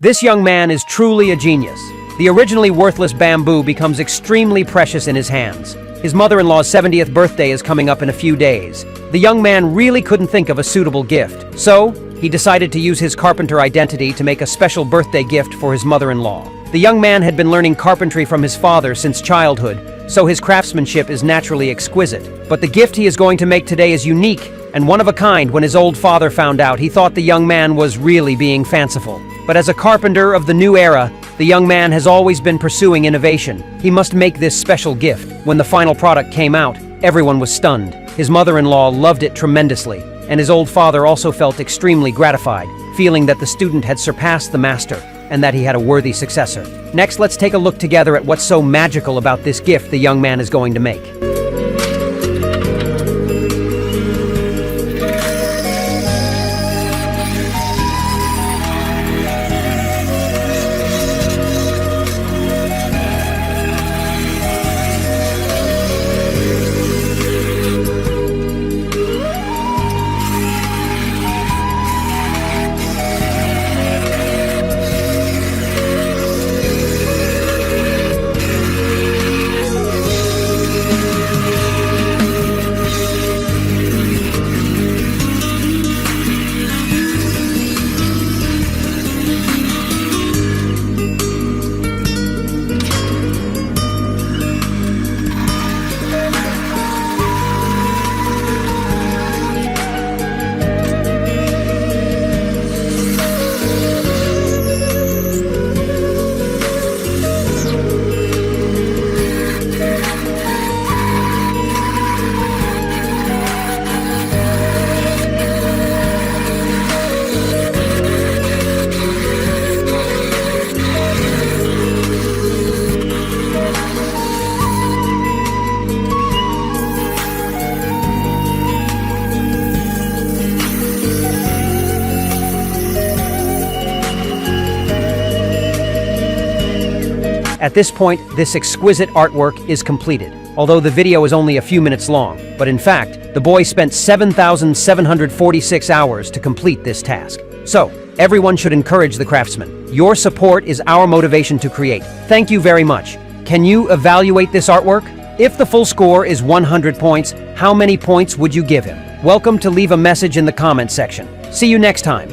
This young man is truly a genius. The originally worthless bamboo becomes extremely precious in his hands. His mother-in-law's 70th birthday is coming up in a few days. The young man really couldn't think of a suitable gift, so he decided to use his carpenter identity to make a special birthday gift for his mother-in-law. The young man had been learning carpentry from his father since childhood, so his craftsmanship is naturally exquisite. But the gift he is going to make today is unique and one of a kind. When his old father found out, he thought the young man was really being fanciful. But as a carpenter of the new era, the young man has always been pursuing innovation. He must make this special gift. When the final product came out, everyone was stunned. His mother-in-law loved it tremendously, and his old father also felt extremely gratified, feeling that the student had surpassed the master and that he had a worthy successor. Next, let's take a look together at what's so magical about this gift the young man is going to make. At this point, this exquisite artwork is completed. Although the video is only a few minutes long, but in fact, the boy spent 7,746 hours to complete this task. So, everyone should encourage the craftsman. Your support is our motivation to create. Thank you very much. Can you evaluate this artwork? If the full score is 100 points, how many points would you give him? Welcome to leave a message in the comment section. See you next time.